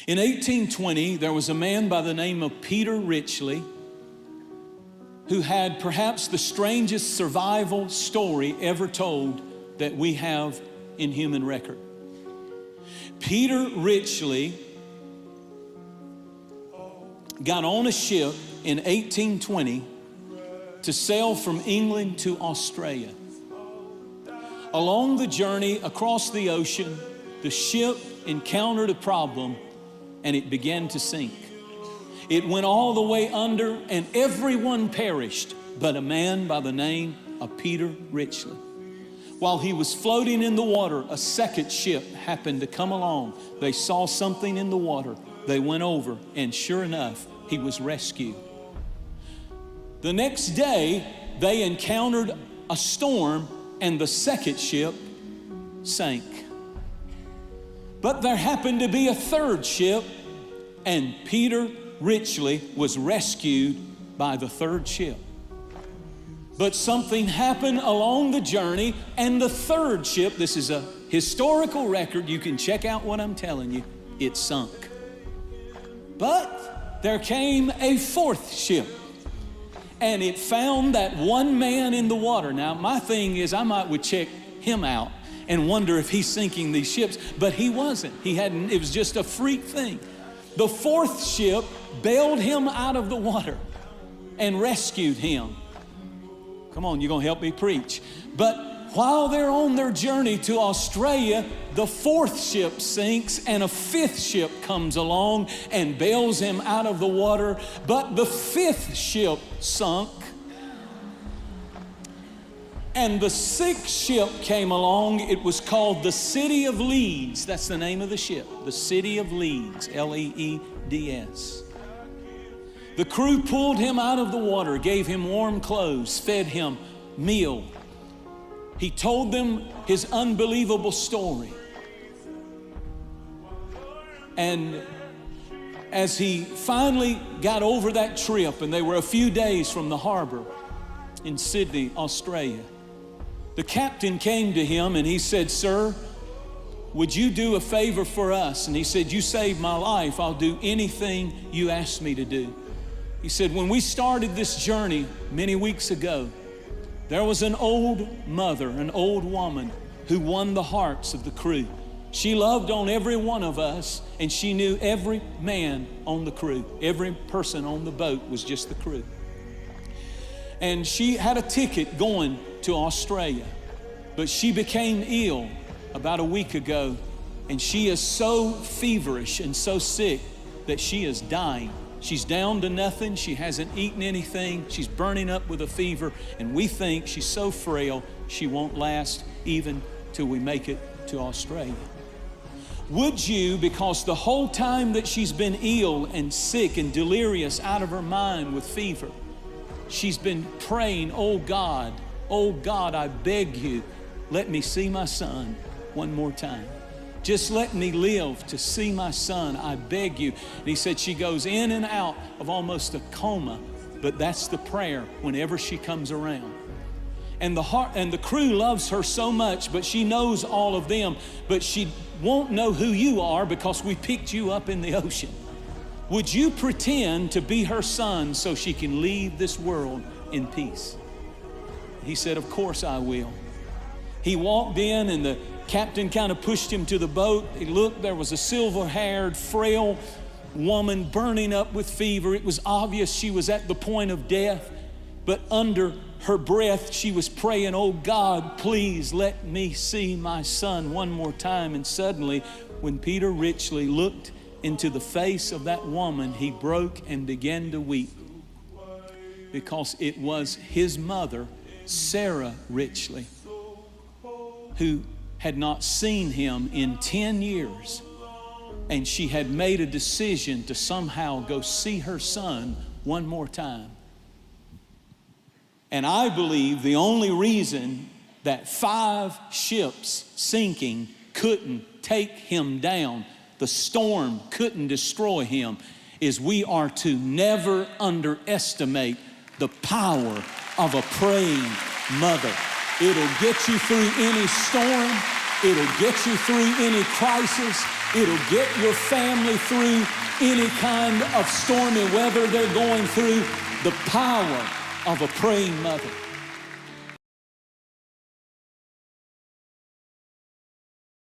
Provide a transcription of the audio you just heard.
In 1820, there was a man by the name of Peter Ritchie who had perhaps the strangest survival story ever told that we have in human record. Peter Ritchie got on a ship in 1820 to sail from England to Australia. Along the journey across the ocean, the ship encountered a problem and it began to sink. It went all the way under and everyone perished but a man by the name of Peter Ritchie. While he was floating in the water, a second ship happened to come along. They saw something in the water. They went over, and sure enough, he was rescued. The next day, they encountered a storm, and the second ship sank. But there happened to be a third ship, and Peter Ritchie was rescued by the third ship. But something happened along the journey, and the third ship, this is a historical record, you can check out what I'm telling you, it sunk. But there came a fourth ship, and it found that one man in the water. Now, my thing is, I would check him out and wonder if he's sinking these ships, but he wasn't. It was just a freak thing. The fourth ship bailed him out of the water and rescued him. Come on, you're gonna help me preach. But while they're on their journey to Australia, the fourth ship sinks and a fifth ship comes along and bails him out of the water. But the fifth ship sunk, and the sixth ship came along. It was called the City of Leeds. That's the name of the ship, the City of Leeds, L-E-E-D-S. The crew pulled him out of the water, gave him warm clothes, fed him meal. He told them his unbelievable story. And as he finally got over that trip, and they were a few days from the harbor in Sydney, Australia, the captain came to him and he said, "Sir, would you do a favor for us?" And he said, "You saved my life. I'll do anything you ask me to do." He said, "When we started this journey many weeks ago, there was an old mother, an old woman who won the hearts of the crew. She loved on every one of us, and she knew every man on the crew. Every person on the boat was just the crew. And she had a ticket going to Australia, but she became ill about a week ago, and she is so feverish and so sick that she is dying. She's down to nothing. She hasn't eaten anything. She's burning up with a fever, and we think she's so frail she won't last even till we make it to Australia. Would you, because the whole time that she's been ill and sick and delirious out of her mind with fever, she's been praying, oh God, I beg you, let me see my son one more time. Just let me live to see my son, I beg you." And he said she goes in and out of almost a coma, but that's the prayer whenever she comes around. And the crew loves her so much, but she knows all of them, but she won't know who you are because we picked you up in the ocean. Would you pretend to be her son so she can leave this world in peace? He said, "Of course I will." He walked in, and the captain kind of pushed him to the boat. He looked, there was a silver-haired, frail woman burning up with fever. It was obvious she was at the point of death, but under her breath, she was praying, "Oh God, please let me see my son one more time." And suddenly, when Peter Ritchie looked into the face of that woman, he broke and began to weep, because it was his mother, Sarah Ritchie, who had not seen him in 10 years, and she had made a decision to somehow go see her son one more time. And I believe the only reason that 5 ships sinking couldn't take him down, the storm couldn't destroy him, is we are to never underestimate the power of a praying mother. It'll get you through any storm. It'll get you through any crisis. It'll get your family through any kind of stormy weather they're going through. The power of a praying mother.